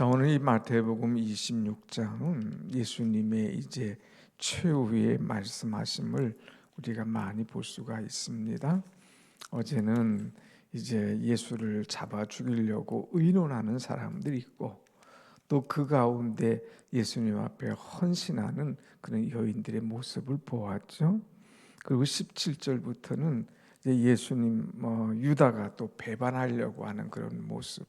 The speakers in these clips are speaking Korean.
자, 오늘 이 마태복음 26장은 예수님의 이제 최후의 말씀하심을 우리가 많이 볼 수가 있습니다. 어제는 이제 예수를 잡아 죽이려고 의논하는 사람들이 있고, 또 그 가운데 예수님 앞에 헌신하는 그런 여인들의 모습을 보았죠. 그리고 17절부터는 이제 예수님 유다가 또 배반하려고 하는 그런 모습,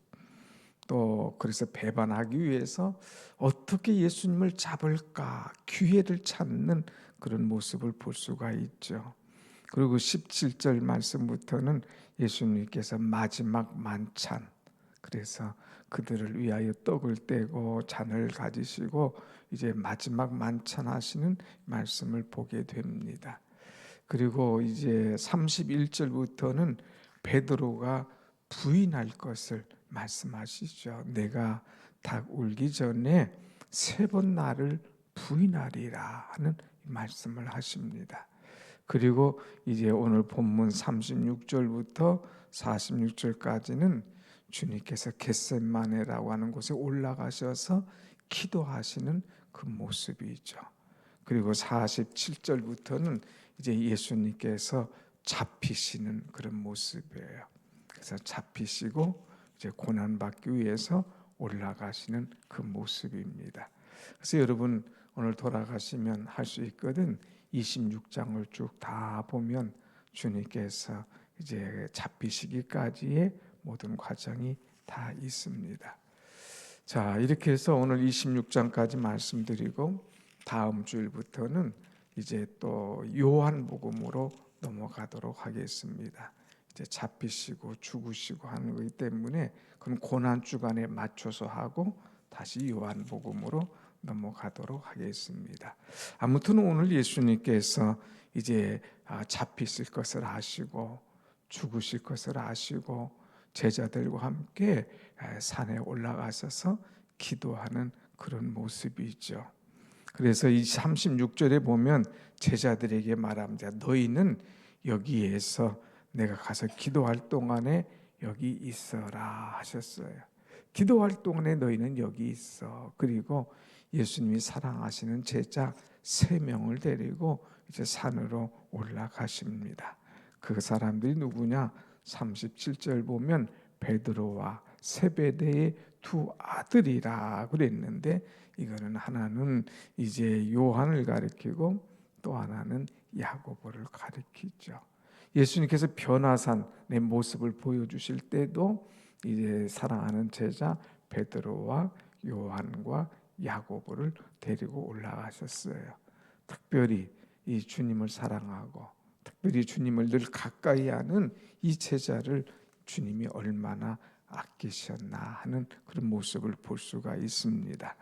또 그래서 배반하기 위해서 어떻게 예수님을 잡을까 기회를 찾는 그런 모습을 볼 수가 있죠. 그리고 17절 말씀부터는 예수님께서 마지막 만찬, 그래서 그들을 위하여 떡을 떼고 잔을 가지시고 이제 마지막 만찬 하시는 말씀을 보게 됩니다. 그리고 이제 31절부터는 베드로가 부인할 것을 말씀하시죠. 내가 닭 울기 전에 3번 나를 부인하리라 하는 말씀을 하십니다. 그리고 이제 오늘 본문 36절부터 46절까지는 주님께서 겟세마네라고 하는 곳에 올라가셔서 기도하시는 그 모습이죠. 그리고 47절부터는 이제 예수님께서 잡히시는 그런 모습이에요. 그래서 잡히시고 이제 고난받기 위해서 올라가시는 그 모습입니다. 그래서 여러분 오늘 돌아가시면 할 수 있거든. 26장을 쭉 다 보면 주님께서 이제 잡히시기까지의 모든 과정이 다 있습니다. 자, 이렇게 해서 오늘 26장까지 말씀드리고 다음 주일부터는 이제 또 요한복음으로 넘어가도록 하겠습니다. 이제 잡히시고 죽으시고 하는 거기 때문에 그럼 고난 주간에 맞춰서 하고 다시 요한복음으로 넘어가도록 하겠습니다. 아무튼 오늘 예수님께서 이제 잡히실 것을 아시고 죽으실 것을 아시고 제자들과 함께 산에 올라가셔서 기도하는 그런 모습이죠. 그래서 이 36절에 보면 제자들에게 말합니다. 너희는 여기에서 내가 가서 기도할 동안에 여기 있어라 하셨어요. 기도할 동안에 너희는 여기 있어. 그리고 예수님이 사랑하시는 제자 3명을 데리고 이제 산으로 올라가십니다. 그 사람들이 누구냐? 37절 보면 베드로와 세베대의 2 아들이라 그랬는데, 이거는 하나는 이제 요한을 가리키고 또 하나는 야고보를 가리키죠. 예수님께서 변화산의 모습을 보여주실 때도 이제 사랑하는 제자 베드로와 요한과 야고보를 데리고 올라가셨어요. 특별히 이 주님을 사랑하고 특별히 주님을 늘 가까이 하는 이 제자를 주님이 얼마나 아끼셨나 하는 그런 모습을 볼 수가 있습니다.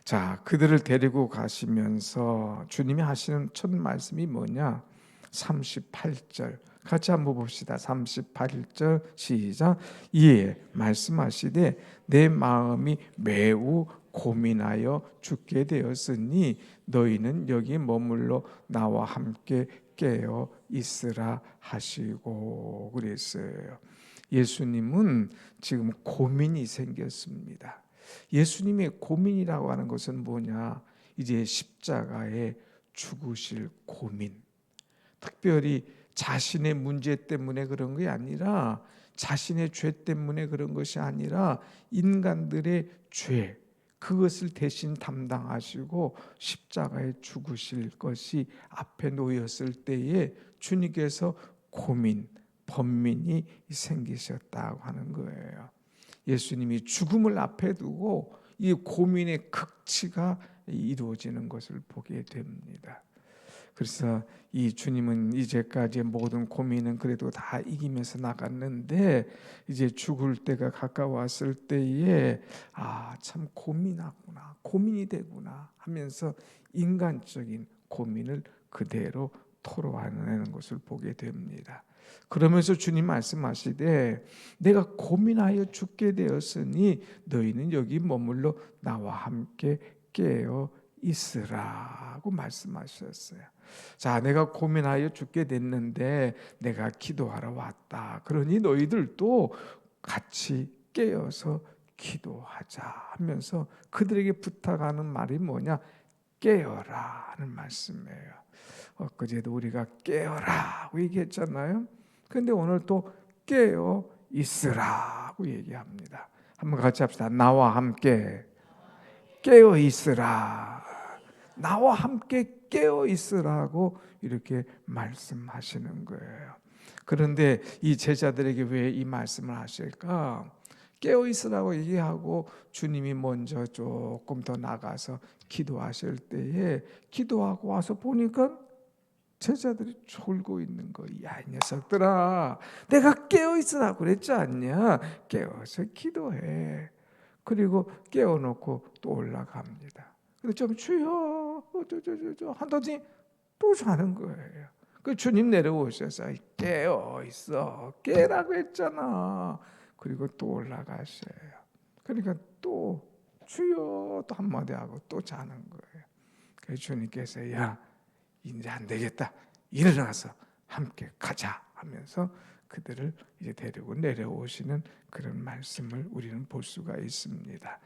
자, 그들을 데리고 가시면서 주님이 하시는 첫 말씀이 뭐냐? 38절 같이 한번 봅시다. 38절 시작. 이에 말씀하시되 내 마음이 매우 고민하여 죽게 되었으니 너희는 여기 머물러 나와 함께 깨어 있으라 하시고 그랬어요. 예수님은 지금 고민이 생겼습니다. 예수님의 고민이라고 하는 것은 뭐냐? 이제 십자가에 죽으실 고민. 특별히 자신의 문제 때문에 그런 게 아니라, 자신의 죄 때문에 그런 것이 아니라 인간들의 죄, 그것을 대신 담당하시고 십자가에 죽으실 것이 앞에 놓였을 때에 주님께서 고민, 번민이 생기셨다고 하는 거예요. 예수님이 죽음을 앞에 두고 이 고민의 극치가 이루어지는 것을 보게 됩니다. 그래서 이 주님은 이제까지 모든 고민은 그래도 다 이기면서 나갔는데 이제 죽을 때가 가까웠을 때에 참 고민하구나, 고민이 되구나 하면서 인간적인 고민을 그대로 토로하는 것을 보게 됩니다. 그러면서 주님 말씀하시되 내가 고민하여 죽게 되었으니 너희는 여기 머물러 나와 함께 깨어 있으라고 말씀하셨어요. 자, 내가 고민하여 죽게 됐는데 내가 기도하러 왔다. 그러니 너희들도 같이 깨어서 기도하자 하면서 그들에게 부탁하는 말이 뭐냐? 깨어라 하는 말씀이에요. 엊그제도 우리가 깨어라고 얘기했잖아요. 그런데 오늘 또 깨어 있으라고 얘기합니다. 한번 같이 합시다. 나와 함께 깨어 있으라. 나와 함께 깨어 있으라고 이렇게 말씀하시는 거예요. 그런데 이 제자들에게 왜 이 말씀을 하실까? 깨어 있으라고 얘기하고 주님이 먼저 조금 더 나가서 기도하실 때에 기도하고 와서 보니까 제자들이 졸고 있는 거야. 야, 이 녀석들아, 내가 깨어 있으라고 그랬지 않냐? 깨어서 기도해. 그리고 깨워놓고 또 올라갑니다. 근데 좀 주여 하더니 또 자는 거예요. 그 주님 내려오셔서 깨어 있어, 깨라고 했잖아. 그리고 또 올라가셔요. 그러니까 또 주여 또 한마디 하고 또 자는 거예요. 그래서 주님께서 야, 이제 안 되겠다, 일어나서 함께 가자 하면서 그들을 이제 데리고 내려오시는 그런 말씀을 우리는 볼 수가 있습니다.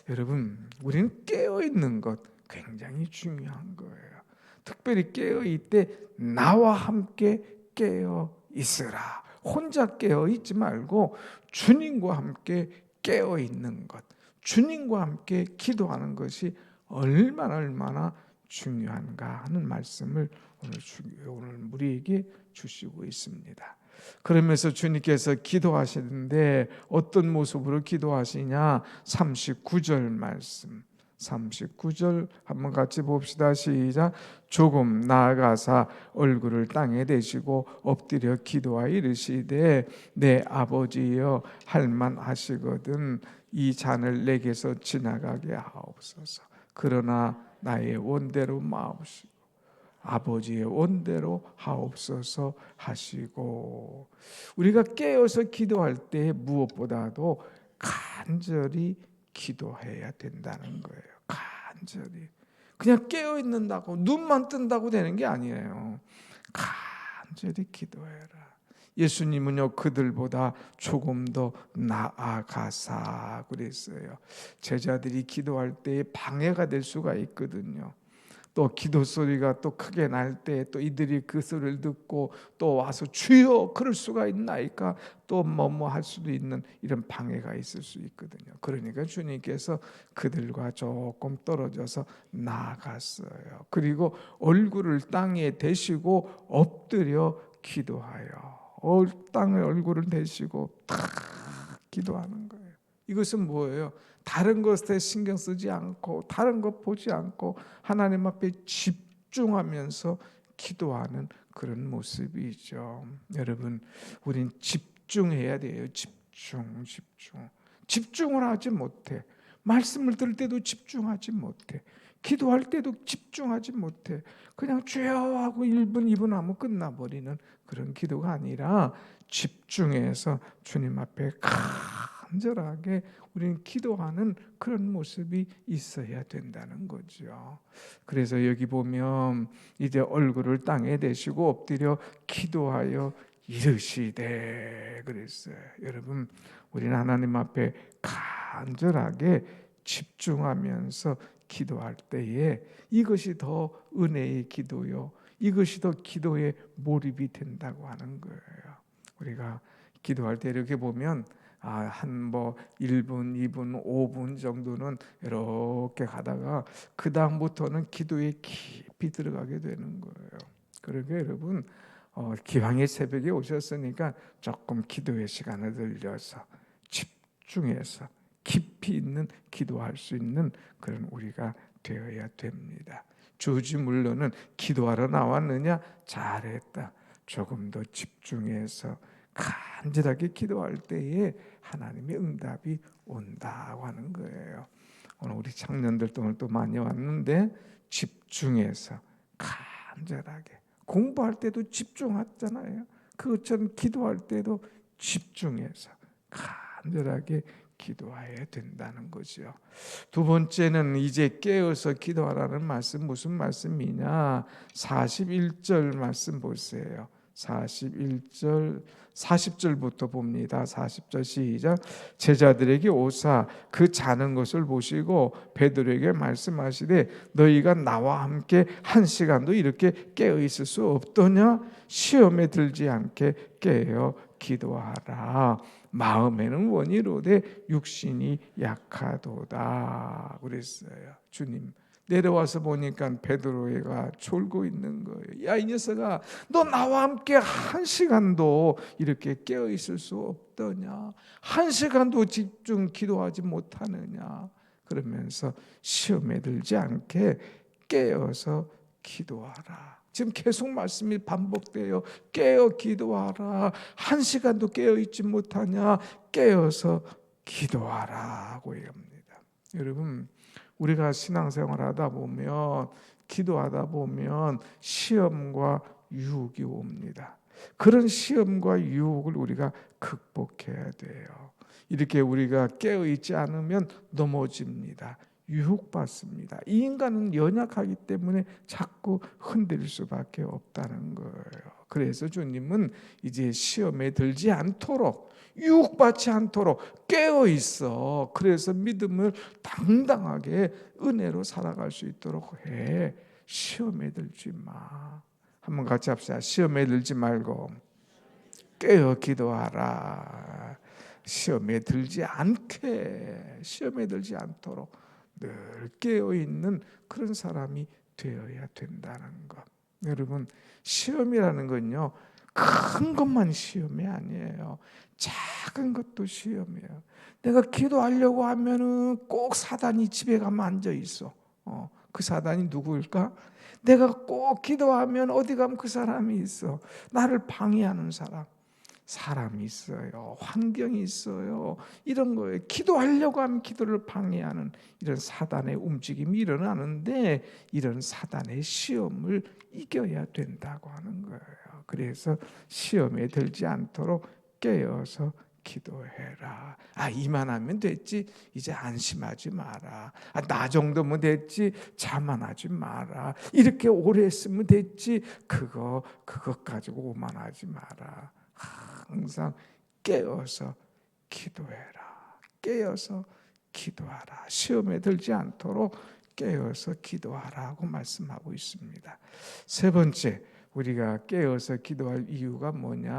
여러분, 우리는 깨어 있는 것 굉장히 중요한 거예요. 특별히 깨어 있때 나와 함께 깨어 있으라. 혼자 깨어 있지 말고 주님과 함께 깨어 있는 것, 주님과 함께 기도하는 것이 얼마나 중요한가 하는 말씀을 오늘 우리에게 주시고 있습니다. 그러면서 주님께서 기도하시는데 어떤 모습으로 기도하시냐? 39절 말씀, 39절 한번 같이 봅시다. 시작. 조금 나아가사 얼굴을 땅에 대시고 엎드려 기도하여 이르시되 내 아버지여 할만하시거든 이 잔을 내게서 지나가게 하옵소서. 그러나 나의 원대로 마옵시고 아버지의 원대로 하옵소서 하시고, 우리가 깨어서 기도할 때 무엇보다도 간절히 기도해야 된다는 거예요. 간절히. 그냥 깨어 있는다고 눈만 뜬다고 되는 게 아니에요. 간절히 기도해라. 예수님은요 그들보다 조금 더 나아가사 그랬어요. 제자들이 기도할 때 방해가 될 수가 있거든요. 또 기도 소리가 또 크게 날 때 또 이들이 그 소리를 듣고 또 와서 주여 그럴 수가 있나이까 또 뭐뭐 할 수도 있는 이런 방해가 있을 수 있거든요. 그러니까 주님께서 그들과 조금 떨어져서 나아갔어요. 그리고 얼굴을 땅에 대시고 엎드려 기도하여 땅에 얼굴을 대시고 탁 기도하는 거예요. 이것은 뭐예요? 다른 것에 신경 쓰지 않고 다른 것 보지 않고 하나님 앞에 집중하면서 기도하는 그런 모습이죠. 여러분, 우린 집중해야 돼요. 집중을 하지 못해. 말씀을 들을 때도 집중하지 못해. 기도할 때도 집중하지 못해. 그냥 주여 하고 1분 2분 하면 끝나버리는 그런 기도가 아니라 집중해서 주님 앞에 간절하게 우리는 기도하는 그런 모습이 있어야 된다는 거죠. 그래서 여기 보면 이제 얼굴을 땅에 대시고 엎드려 기도하여 이르시되 그랬어요. 여러분, 우리는 하나님 앞에 간절하게 집중하면서 기도할 때에 이것이 더 은혜의 기도요, 이것이 더 기도에 몰입이 된다고 하는 거예요. 우리가 기도할 때 이렇게 보면 한 1분, 2분, 5분 정도는 이렇게 가다가 그 다음부터는 기도에 깊이 들어가게 되는 거예요. 그러니까 여러분, 기왕의 새벽에 오셨으니까 조금 기도의 시간을 늘려서 집중해서 깊이 있는 기도할 수 있는 그런 우리가 되어야 됩니다. 주지물로는 기도하러 나왔느냐? 잘했다. 조금 더 집중해서 간절하게 기도할 때에 하나님의 응답이 온다고 하는 거예요. 오늘 우리 청년들도 오늘 또 많이 왔는데 집중해서 간절하게 공부할 때도 집중하잖아요. 그것처럼 기도할 때도 집중해서 간절하게 기도해야 된다는 거죠. 두 번째는 이제 깨어서 기도하라는 말씀, 무슨 말씀이냐? 41절 말씀 보세요. 41절 40절부터 봅니다. 40절 시작. 제자들에게 오사 그 자는 것을 보시고 베드로에게 말씀하시되 너희가 나와 함께 한 시간도 이렇게 깨어 있을 수 없더냐? 시험에 들지 않게 깨어 기도하라. 마음에는 원이로되 육신이 약하도다 그랬어요. 주님 내려와서 보니까 베드로가 졸고 있는 거예요. 야, 이 녀석아, 너 나와 함께 한 시간도 이렇게 깨어 있을 수 없더냐? 한 시간도 집중 기도하지 못하느냐? 그러면서 시험에 들지 않게 깨어서 기도하라. 지금 계속 말씀이 반복돼요. 깨어 기도하라. 한 시간도 깨어 있지 못하냐? 깨어서 기도하라고 얘기합니다. 여러분, 우리가 신앙생활하다 보면 기도하다 보면 시험과 유혹이 옵니다. 그런 시험과 유혹을 우리가 극복해야 돼요. 이렇게 우리가 깨어 있지 않으면 넘어집니다. 유혹받습니다. 이 인간은 연약하기 때문에 자꾸 흔들릴 수밖에 없다는 거예요. 그래서 주님은 이제 시험에 들지 않도록 유혹받지 않도록 깨어 있어. 그래서 믿음을 당당하게 은혜로 살아갈 수 있도록 해. 시험에 들지 마. 한번 같이 합시다. 시험에 들지 말고 깨어 기도하라. 시험에 들지 않게, 시험에 들지 않도록 늘 깨어 있는 그런 사람이 되어야 된다는 것. 여러분, 시험이라는 건요, 큰 것만 시험이 아니에요. 작은 것도 시험이에요. 내가 기도하려고 하면은 꼭 사단이 집에 가면 앉아 있어. 그 사단이 누구일까? 내가 꼭 기도하면 어디 가면 그 사람이 있어. 나를 방해하는 사람이 있어요. 환경이 있어요. 이런 거예요. 기도하려고 하면 기도를 방해하는 이런 사단의 움직임이 일어나는데 이런 사단의 시험을 이겨야 된다고 하는 거예요. 그래서 시험에 들지 않도록 깨어서 기도해라. 이만하면 됐지. 이제 안심하지 마라. 나 정도면 됐지. 자만하지 마라. 이렇게 오래 했으면 됐지. 그것 가지고 오만하지 마라. 항상 깨어서 기도해라. 깨어서 기도하라. 시험에 들지 않도록 깨어서 기도하라고 말씀하고 있습니다. 세 번째, 우리가 깨어서 기도할 이유가 뭐냐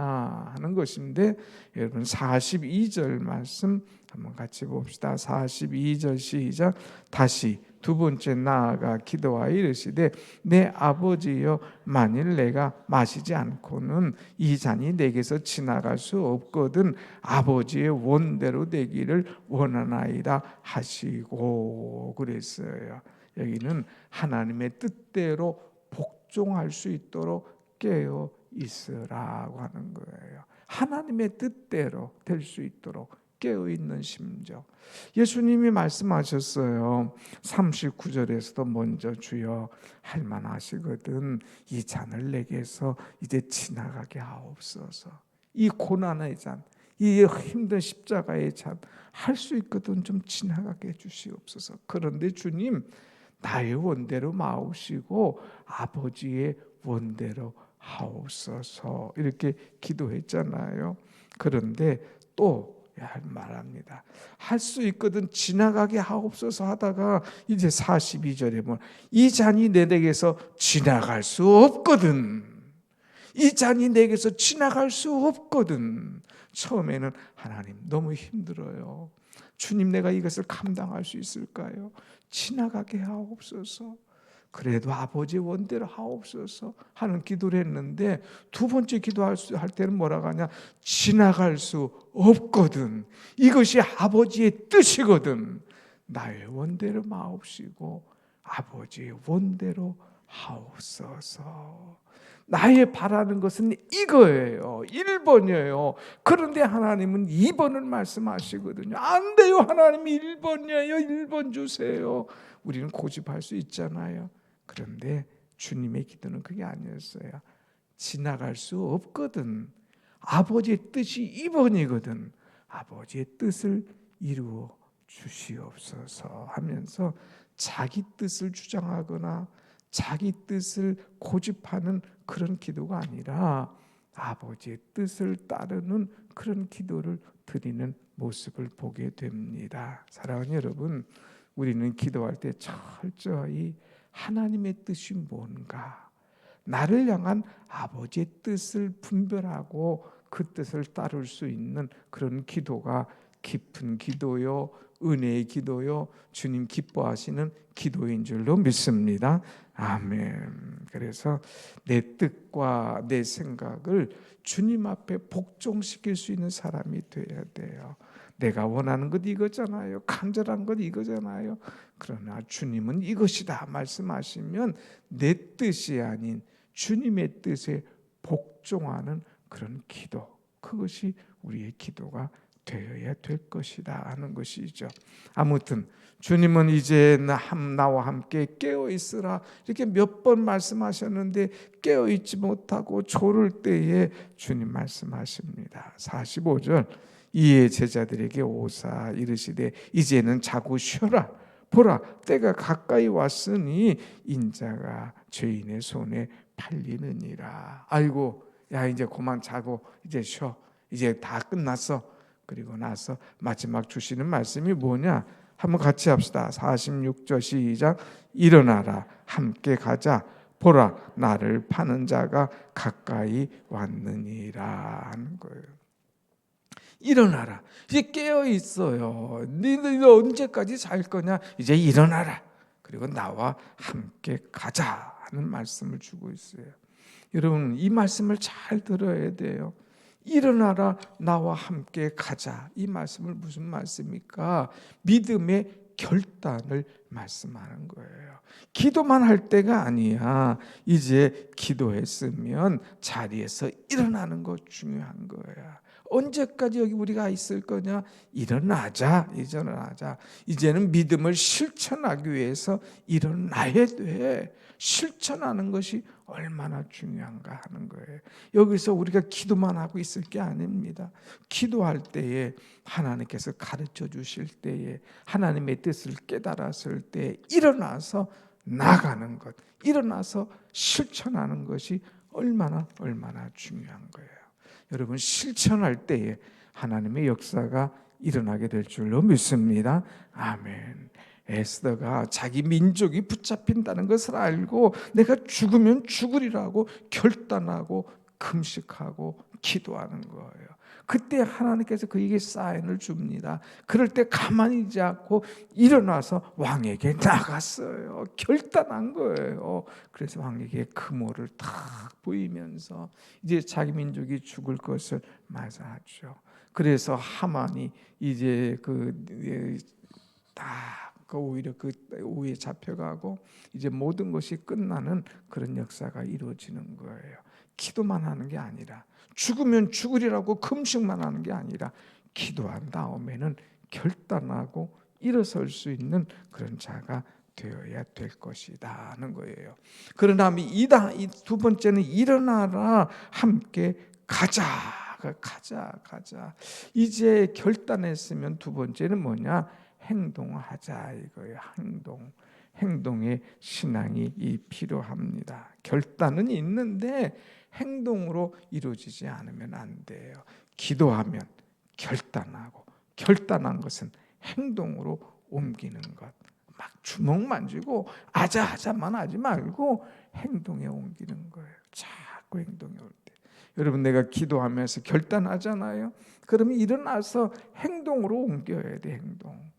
하는 것인데, 여러분 42절 말씀 한번 같이 봅시다. 42절 시작. 다시 두 번째 나아가 기도하여 이르시되 내 아버지여, 만일 내가 마시지 않고는 이 잔이 내게서 지나갈 수 없거든 아버지의 원대로 되기를 원하나이다 하시고 그랬어요. 여기는 하나님의 뜻대로 복종할 수 있도록 깨어 있으라고 하는 거예요. 하나님의 뜻대로 될 수 있도록 깨어 있는 심정. 예수님이 말씀하셨어요. 39절에서도 먼저 주여 할만하시거든 이 잔을 내게서 이제 지나가게 하옵소서. 이 고난의 잔, 이 힘든 십자가의 잔 할 수 있거든 좀 지나가게 해주시옵소서. 그런데 주님, 나의 원대로 마옵시고 아버지의 원대로 하옵소서 이렇게 기도했잖아요. 그런데 또 말합니다. 할 수 있거든 지나가게 하옵소서 하다가 이제 42절에 보면 이 잔이 내게서 지나갈 수 없거든. 이 잔이 내게서 지나갈 수 없거든. 처음에는 하나님 너무 힘들어요. 주님, 내가 이것을 감당할 수 있을까요? 지나가게 하옵소서. 그래도 아버지 원대로 하옵소서 하는 기도를 했는데 두 번째 기도할 때는 뭐라고 하냐? 지나갈 수 없거든. 이것이 아버지의 뜻이거든. 나의 원대로 마옵시고 아버지의 원대로 하옵소서. 나의 바라는 것은 이거예요. 1번이에요. 그런데 하나님은 2번을 말씀하시거든요. 안 돼요. 하나님이 1번이에요. 1번 주세요. 우리는 고집할 수 있잖아요. 그런데 주님의 기도는 그게 아니었어요. 지나갈 수 없거든. 아버지의 뜻이 2번이거든. 아버지의 뜻을 이루어 주시옵소서 하면서 자기 뜻을 주장하거나 자기 뜻을 고집하는 그런 기도가 아니라 아버지의 뜻을 따르는 그런 기도를 드리는 모습을 보게 됩니다. 사랑하는 여러분, 우리는 기도할 때 철저히 하나님의 뜻이 뭔가, 나를 향한 아버지의 뜻을 분별하고 그 뜻을 따를 수 있는 그런 기도가 깊은 기도요, 은혜의 기도요, 주님 기뻐하시는 기도인 줄로 믿습니다. 아멘. 그래서 내 뜻과 내 생각을 주님 앞에 복종시킬 수 있는 사람이 되어야 돼요. 내가 원하는 것 이거잖아요. 간절한 것 이거잖아요. 그러나 주님은 이것이다 말씀하시면 내 뜻이 아닌 주님의 뜻에 복종하는 그런 기도, 그것이 우리의 기도가 되어야 될 것이다 하는 것이죠. 아무튼 주님은 이제 나와 함께 깨어 있으라 이렇게 몇 번 말씀하셨는데 깨어 있지 못하고 졸을 때에 주님 말씀하십니다. 45절, 이에 제자들에게 오사 이르시되 이제는 자고 쉬어라. 보라, 때가 가까이 왔으니 인자가 죄인의 손에 팔리느니라. 아이고, 야 이제 그만 자고 이제 쉬어. 이제 다 끝났어. 그리고 나서 마지막 주시는 말씀이 뭐냐? 한번 같이 합시다. 46절 시작. 일어나라, 함께 가자. 보라, 나를 파는 자가 가까이 왔느니라 하는 거예요. 일어나라. 이제 깨어 있어요. 너희들 언제까지 잘 거냐? 이제 일어나라. 그리고 나와 함께 가자 하는 말씀을 주고 있어요. 여러분, 이 말씀을 잘 들어야 돼요. 일어나라, 나와 함께 가자. 이 말씀을 무슨 말씀입니까? 믿음의 결단을 말씀하는 거예요. 기도만 할 때가 아니야. 이제 기도했으면 자리에서 일어나는 거 중요한 거야. 언제까지 여기 우리가 있을 거냐? 일어나자. 이제는 믿음을 실천하기 위해서 일어나야 돼. 실천하는 것이 얼마나 중요한가 하는 거예요. 여기서 우리가 기도만 하고 있을 게 아닙니다. 기도할 때에 하나님께서 가르쳐 주실 때에 하나님의 뜻을 깨달았을 때 일어나서 나가는 것, 일어나서 실천하는 것이 얼마나 중요한 거예요. 여러분, 실천할 때에 하나님의 역사가 일어나게 될 줄로 믿습니다. 아멘. 에스더가 자기 민족이 붙잡힌다는 것을 알고 내가 죽으면 죽으리라고 결단하고 금식하고 기도하는 거예요. 그때 하나님께서 그에게 사인을 줍니다. 그럴 때 가만히 있지 않고 일어나서 왕에게 나갔어요. 결단한 거예요. 그래서 왕에게 금오를 탁 보이면서 이제 자기 민족이 죽을 것을 말하죠. 그래서 하만이 이제 오히려 그 오후에 잡혀가고 이제 모든 것이 끝나는 그런 역사가 이루어지는 거예요. 기도만 하는 게 아니라, 죽으면 죽으리라고 금식만 하는 게 아니라 기도한 다음에는 결단하고 일어설 수 있는 그런 자가 되어야 될 것이다 하는 거예요. 그러나 이 두 번째는 일어나라, 함께 가자. 이제 결단했으면 두 번째는 뭐냐? 행동하자 이거예요. 행동의 신앙이 필요합니다. 결단은 있는데 행동으로 이루어지지 않으면 안 돼요. 기도하면 결단하고, 결단한 것은 행동으로 옮기는 것. 막 주먹 만지고 아자아자만 하지 말고 행동에 옮기는 거예요. 자꾸 행동에 올 때. 여러분, 내가 기도하면서 결단하잖아요. 그러면 일어나서 행동으로 옮겨야 돼. 행동.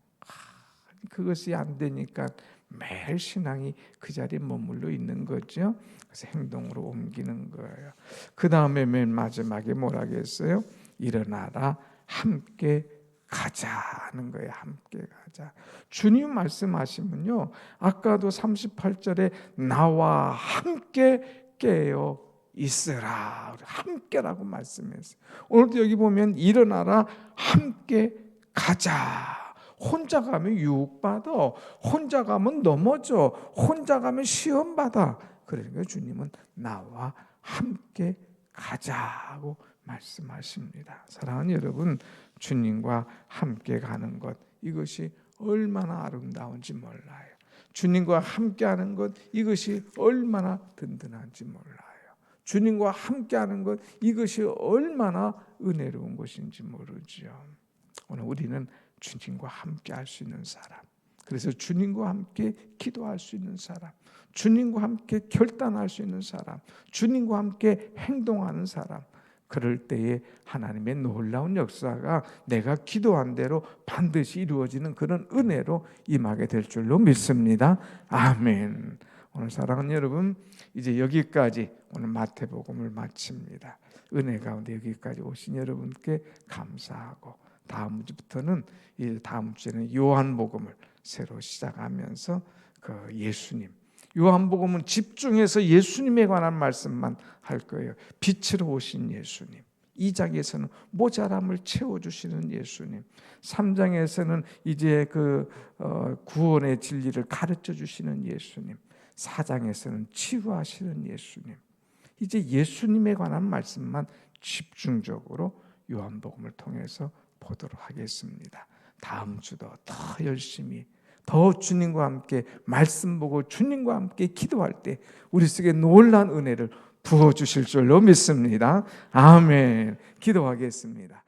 그것이 안 되니까 매일 신앙이 그 자리에 머물러 있는 거죠. 그래서 행동으로 옮기는 거예요. 그 다음에 맨 마지막에 뭐라겠어요? 일어나라, 함께 가자는 거예요. 함께 가자. 주님 말씀하시면요, 아까도 38절에 나와 함께 깨어 있으라, 함께라고 말씀했어요. 오늘도 여기 보면 일어나라, 함께 가자. 혼자 가면 유혹받아, 혼자 가면 넘어져, 혼자 가면 시험받아. 그러니까 주님은 나와 함께 가자고 말씀하십니다. 사랑하는 여러분, 주님과 함께 가는 것, 이것이 얼마나 아름다운지 몰라요. 주님과 함께 하는 것, 이것이 얼마나 든든한지 몰라요. 주님과 함께하는 것, 이것이 얼마나 은혜로운 것인지 모르죠. 오늘 우리는 주님과 함께할 수 있는 사람, 그래서 주님과 함께 기도할 수 있는 사람, 주님과 함께 결단할 수 있는 사람, 주님과 함께 행동하는 사람, 그럴 때에 하나님의 놀라운 역사가 내가 기도한 대로 반드시 이루어지는 그런 은혜로 임하게 될 줄로 믿습니다. 아멘. 오늘 사랑하는 여러분, 이제 여기까지 오늘 마태복음을 마칩니다. 은혜 가운데 여기까지 오신 여러분께 감사하고, 다음 주부터는, 다음 주에는 요한복음을 새로 시작하면서 그 예수님, 요한복음은 집중해서 예수님에 관한 말씀만 할 거예요. 빛으로 오신 예수님, 2장에서는 모자람을 채워주시는 예수님, 3장에서는 이제 그 구원의 진리를 가르쳐 주시는 예수님, 4장에서는 치유하시는 예수님, 이제 예수님에 관한 말씀만 집중적으로 요한복음을 통해서 보도록 하겠습니다. 다음 주도 더 열심히, 더 주님과 함께 말씀 보고 주님과 함께 기도할 때 우리 속에 놀라운 은혜를 부어주실 줄로 믿습니다. 아멘. 기도하겠습니다.